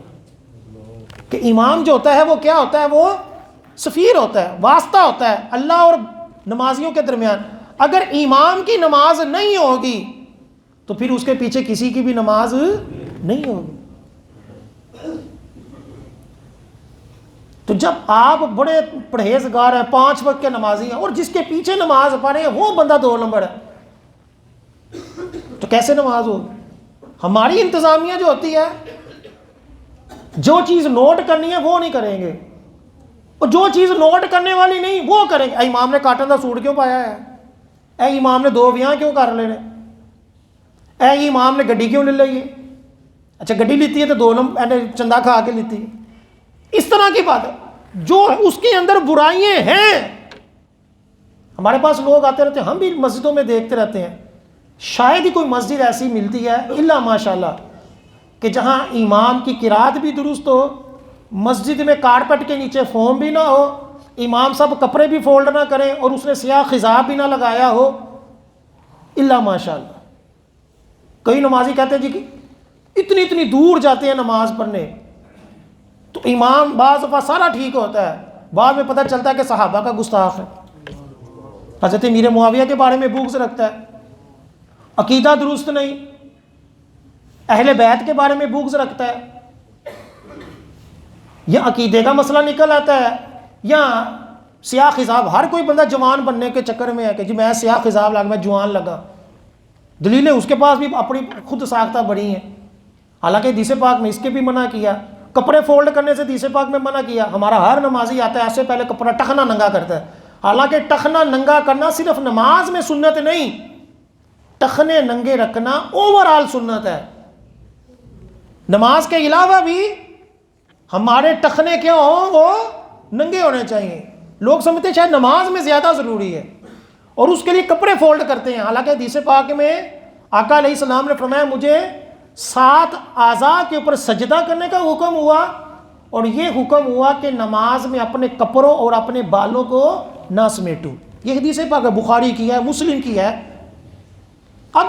کہ امام جو ہوتا ہے وہ کیا ہوتا ہے، وہ سفیر ہوتا ہے، واسطہ ہوتا ہے اللہ اور نمازیوں کے درمیان. اگر امام کی نماز نہیں ہوگی تو پھر اس کے پیچھے کسی کی بھی نماز نہیں ہوگی. تو جب آپ بڑے پرہیزگار ہیں، 5 وقت کے نمازی ہیں، اور جس کے پیچھے نماز پڑھے ہیں وہ بندہ 2 نمبر ہے، تو کیسے نماز ہوگی؟ ہماری انتظامیہ جو ہوتی ہے جو چیز نوٹ کرنی ہے وہ نہیں کریں گے، اور جو چیز نوٹ کرنے والی نہیں وہ کریں گے. اے امام نے کاٹن کا سوٹ کیوں پایا ہے، اے امام نے 2 بیاہ کیوں کر لینے، اے امام نے گڈی کیوں لے لئی ہے، اچھا گڈی لیتی ہے تو 2 نمبر چندہ کھا کے لیتی ہے، اس طرح کی بات ہے. جو اس کے اندر برائیاں ہیں. ہمارے پاس لوگ آتے رہتے ہیں، ہم بھی مسجدوں میں دیکھتے رہتے ہیں، شاید ہی کوئی مسجد ایسی ملتی ہے الا ماشاءاللہ کہ جہاں امام کی قرات بھی درست ہو، مسجد میں کارپٹ کے نیچے فوم بھی نہ ہو، امام صاحب کپڑے بھی فولڈ نہ کریں اور اس نے سیاہ خضاب بھی نہ لگایا ہو، الا ماشاءاللہ. کئی نمازی کہتے ہیں جی کہ اتنی دور جاتے ہیں نماز پڑھنے، تو امام بعض دفعہ سارا ٹھیک ہوتا ہے، بعد میں پتہ چلتا ہے کہ صحابہ کا گستاخ ہے، حضرت امیر معاویہ کے بارے میں بغض رکھتا ہے، عقیدہ درست نہیں، اہل بیت کے بارے میں بغض رکھتا ہے، یا عقیدے کا مسئلہ نکل آتا ہے، یا سیاہ خضاب. ہر کوئی بندہ جوان بننے کے چکر میں ہے کہ جی میں سیاہ خضاب لگا، میں جوان لگا. دلیلیں اس کے پاس بھی اپنی خود ساختہ بڑی ہیں، حالانکہ حدیث پاک میں اس کے بھی منع کیا. کپڑے فولڈ کرنے سے حدیث پاک میں منع کیا. ہمارا ہر نمازی آتا ہے ایسے پہلے کپڑا ٹخنا ننگا کرتا ہے، حالانکہ ٹخنا ننگا کرنا صرف نماز میں سنت نہیں، ٹخنے ننگے رکھنا اوور آل سنت ہے. نماز کے علاوہ بھی ہمارے ٹخنے کیوں ہوں، وہ ننگے ہونے چاہیے. لوگ سمجھتے ہیں شاید نماز میں زیادہ ضروری ہے اور اس کے لیے کپڑے فولڈ کرتے ہیں، حالانکہ حدیث پاک میں آقا علیہ السلام نے فرمایا مجھے 7 اعضاء کے اوپر سجدہ کرنے کا حکم ہوا، اور یہ حکم ہوا کہ نماز میں اپنے کپڑوں اور اپنے بالوں کو نہ سمیٹو. یہ حدیث پاک ہے، بخاری کی ہے، مسلم کی ہے. اب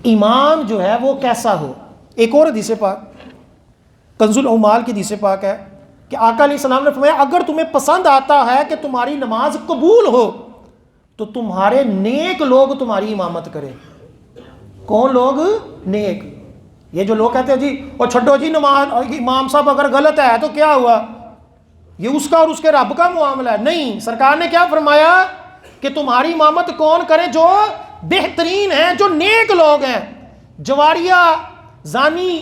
امام جو ہے وہ کیسا ہو. ایک اور حدیث پاک کنز العمال کی حدیث پاک ہے کہ آقا علیہ السلام نے فرمایا اگر تمہیں پسند آتا ہے کہ تمہاری نماز قبول ہو تو تمہارے نیک لوگ تمہاری امامت کریں. کون لوگ؟ نیک. یہ جو لوگ کہتے ہیں جی اور چھڈو جی نماز، امام صاحب اگر غلط ہے تو کیا ہوا، یہ اس کا اور اس کے رب کا معاملہ ہے. نہیں، سرکار نے کیا فرمایا کہ تمہاری امامت کون کرے؟ جو بہترین ہیں، جو نیک لوگ ہیں. جواریہ، زانی،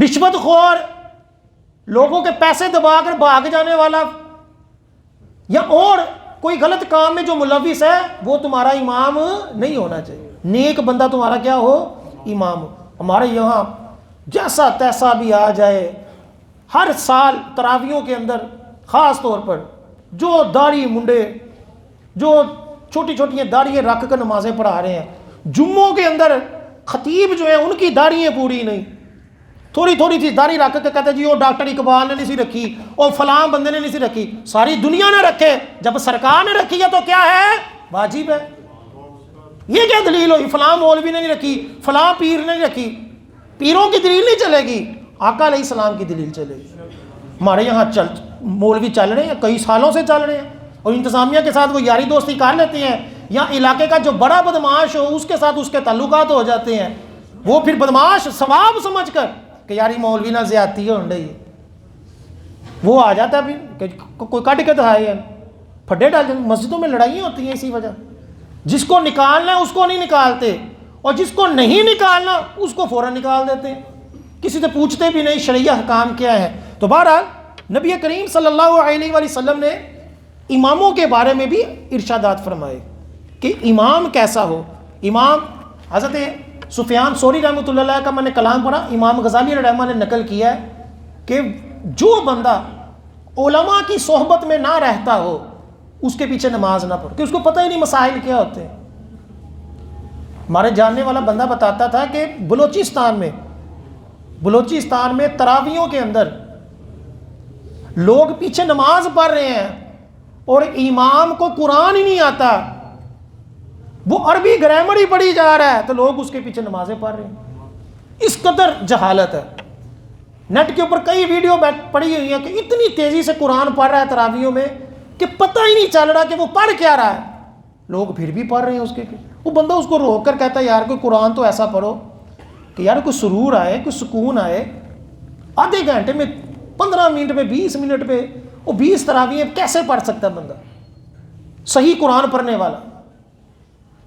رشوت خور، لوگوں کے پیسے دبا کر بھاگ جانے والا، یا اور کوئی غلط کام میں جو ملوث ہے، وہ تمہارا امام نہیں ہونا چاہیے. نیک بندہ تمہارا کیا ہو؟ امام ہو. ہمارے یہاں جیسا تیسا بھی آ جائے، ہر سال تراویحوں کے اندر خاص طور پر جو داڑھی منڈے، جو چھوٹی چھوٹی داڑھیاں رکھ کر نمازیں پڑھا رہے ہیں، جمعوں کے اندر خطیب جو ہیں ان کی داڑھیاں پوری نہیں، تھوڑی تھوڑی سی داڑھی رکھ کے کہتے جی وہ ڈاکٹر اقبال نے نہیں سی رکھی اور فلاں بندے نے نہیں سی رکھی. ساری دنیا نے رکھے، جب سرکار نے رکھی ہے تو کیا ہے؟ واجب ہے. یہ کیا دلیل ہوئی؟ فلاں مولوی نے نہیں رکھی، فلاں پیر نے نہیں رکھی. پیروں کی دلیل نہیں چلے گی، آقا علیہ السلام کی دلیل چلے گی. ہمارے یہاں مولوی چل رہے ہیں، کئی سالوں سے چل رہے ہیں، اور انتظامیہ کے ساتھ وہ یاری دوستی کر لیتے ہیں، یا علاقے کا جو بڑا بدماش ہو اس کے ساتھ اس کے تعلقات ہو جاتے ہیں، وہ پھر بدماش ثواب سمجھ کر کہ یاری مولوی نہ زیادتی ہے ہنڈے، وہ آ جاتا ہے کہ کوئی کٹ کے دکھائے، پھڈے ڈال. مسجدوں میں لڑائیاں ہوتی ہیں اسی وجہ، جس کو نکالنا ہے اس کو نہیں نکالتے، اور جس کو نہیں نکالنا اس کو فوراً نکال دیتے ہیں، کسی سے پوچھتے بھی نہیں شرعی حکام کیا ہے. تو بہرحال نبی کریم صلی اللہ علیہ وآلہ وسلم نے اماموں کے بارے میں بھی ارشادات فرمائے کہ امام کیسا ہو. امام حضرت سفیان ثوری رحمۃ اللہ علیہ کا میں نے کلام پڑھا، امام غزالی علیہ الرحمہ نے نقل کیا ہے کہ جو بندہ علماء کی صحبت میں نہ رہتا ہو اس کے پیچھے نماز نہ پڑھو، کہ اس کو پتہ ہی نہیں مسائل کیا ہوتے ہیں. ہمارے جاننے والا بندہ بتاتا تھا کہ بلوچستان میں تراویحوں کے اندر لوگ پیچھے نماز پڑھ رہے ہیں اور امام کو قرآن ہی نہیں آتا، وہ عربی گرامر ہی پڑھی جا رہا ہے تو لوگ اس کے پیچھے نمازیں پڑھ رہے ہیں. اس قدر جہالت ہے. نیٹ کے اوپر کئی ویڈیو پڑھی ہوئی ہیں کہ اتنی تیزی سے قرآن پڑھ رہا ہے تراویحوں میں کہ پتہ ہی نہیں چل رہا کہ وہ پڑھ کیا رہا ہے، لوگ پھر بھی پڑھ رہے ہیں اس کے. وہ بندہ اس کو روک کر کہتا ہے یار کوئی قرآن تو ایسا پڑھو کہ یار کوئی سرور آئے، کوئی سکون آئے. آدھے گھنٹے میں، 15 منٹ میں، 20 منٹ میں وہ 20 تراویح کیسے پڑھ سکتا ہے بندہ؟ صحیح قرآن پڑھنے والا،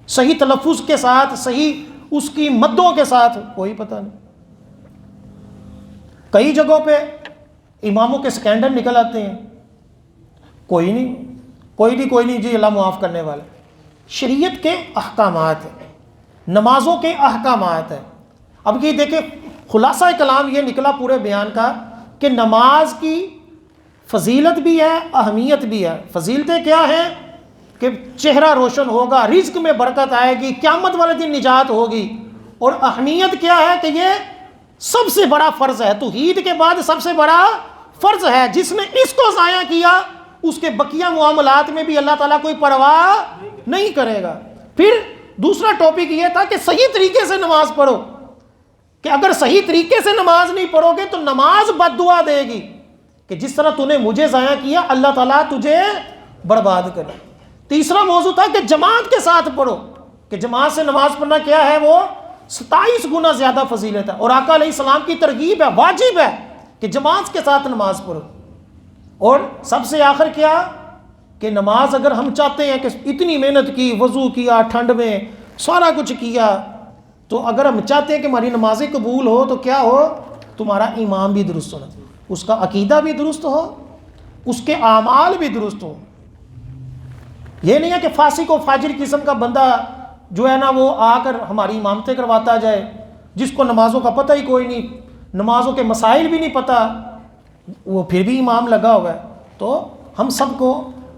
صحیح تلفظ کے ساتھ، صحیح اس کی مدوں کے ساتھ، کوئی پتہ نہیں. کئی جگہوں پہ اماموں کے سکینڈل نکل آتے ہیں، کوئی نہیں جی اللہ معاف کرنے والا. شریعت کے احکامات ہیں. نمازوں کے احکامات ہیں. اب یہ دیکھیں خلاصہ کلام یہ نکلا پورے بیان کا کہ نماز کی فضیلت بھی ہے، اہمیت بھی ہے. فضیلتیں کیا ہیں کہ چہرہ روشن ہوگا، رزق میں برکت آئے گی، قیامت والے دن نجات ہوگی. اور اہمیت کیا ہے کہ یہ سب سے بڑا فرض ہے، توحید کے بعد سب سے بڑا فرض ہے. جس نے اس کو ضائع کیا اس کے بقیہ معاملات میں بھی اللہ تعالیٰ کوئی پرواہ نہیں کرے گا. پھر دوسرا ٹاپک یہ تھا کہ صحیح طریقے سے نماز پڑھو، کہ اگر صحیح طریقے سے نماز نہیں پڑھو گے تو نماز بد دعا دے گی کہ جس طرح تو نے مجھے ضائع کیا اللہ تعالیٰ تجھے برباد کرے. تیسرا موضوع تھا کہ جماعت کے ساتھ پڑھو، کہ جماعت سے نماز پڑھنا کیا ہے، وہ 27 گنا زیادہ فضیلت ہے. اور آقا علیہ السلام کی ترغیب ہے، واجب ہے کہ جماعت کے ساتھ نماز پڑھو. اور سب سے آخر کیا کہ نماز اگر ہم چاہتے ہیں کہ اتنی محنت کی، وضو کیا، ٹھنڈ میں سارا کچھ کیا، تو اگر ہم چاہتے ہیں کہ ہماری نمازیں قبول ہو تو کیا ہو، تمہارا ایمان بھی درست ہونا، اس کا عقیدہ بھی درست ہو، اس کے اعمال بھی درست ہو. یہ نہیں ہے کہ فاسق و فاجر قسم کا بندہ جو ہے نا وہ آ کر ہماری امامتیں کرواتا جائے، جس کو نمازوں کا پتہ ہی کوئی نہیں، نمازوں کے مسائل بھی نہیں پتہ، وہ پھر بھی امام لگا ہوا ہے. تو ہم سب کو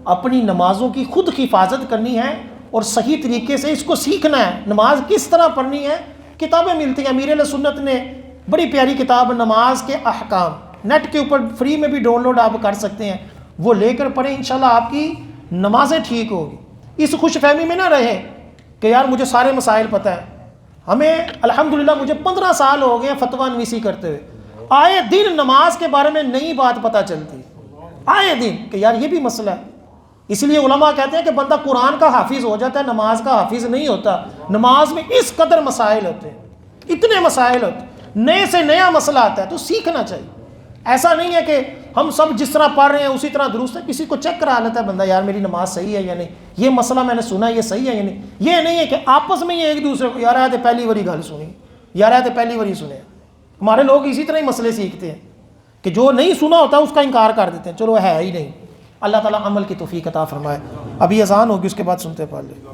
اپنی نمازوں کی خود حفاظت کرنی ہے اور صحیح طریقے سے اس کو سیکھنا ہے. نماز کس طرح پڑھنی ہے، کتابیں ملتی ہیں. امیر علیہ سنت نے بڑی پیاری کتاب نماز کے احکام نیٹ کے اوپر فری میں بھی ڈاؤن لوڈ آپ کر سکتے ہیں، وہ لے کر پڑھیں، انشاءاللہ آپ کی نمازیں ٹھیک ہوگی. اس خوش فہمی میں نہ رہیں کہ یار مجھے سارے مسائل پتہ ہیں. ہمیں الحمدللہ مجھے 15 سال ہو گئے فتویٰ نویسی کرتے ہوئے، آئے دن نماز کے بارے میں نئی بات پتہ چلتی، آئے دن کہ یار یہ بھی مسئلہ ہے. اس لیے علماء کہتے ہیں کہ بندہ قرآن کا حافظ ہو جاتا ہے، نماز کا حافظ نہیں ہوتا. نماز میں اس قدر مسائل ہوتے ہیں، اتنے مسائل ہوتے ہیں، نئے سے نیا مسئلہ آتا ہے تو سیکھنا چاہیے. ایسا نہیں ہے کہ ہم سب جس طرح پڑھ رہے ہیں اسی طرح درست ہے. کسی کو چیک کرا لیتا ہے بندہ، یار میری نماز صحیح ہے یا نہیں، یہ مسئلہ میں نے سنا یہ صحیح ہے یا نہیں. یہ نہیں ہے کہ آپس میں ہی ایک دوسرے کو یار آئے پہلی باری گل سنی، یار آئے پہلی باری سنے. ہمارے لوگ اسی طرح ہی مسئلے سیکھتے ہیں کہ جو نہیں سنا ہوتا اس کا انکار کر دیتے ہیں، چلو ہے ہی نہیں. اللہ تعالیٰ عمل کی توفیق عطا فرمائے. ابھی اذان ہوگی، اس کے بعد سنتے پڑھ لیں.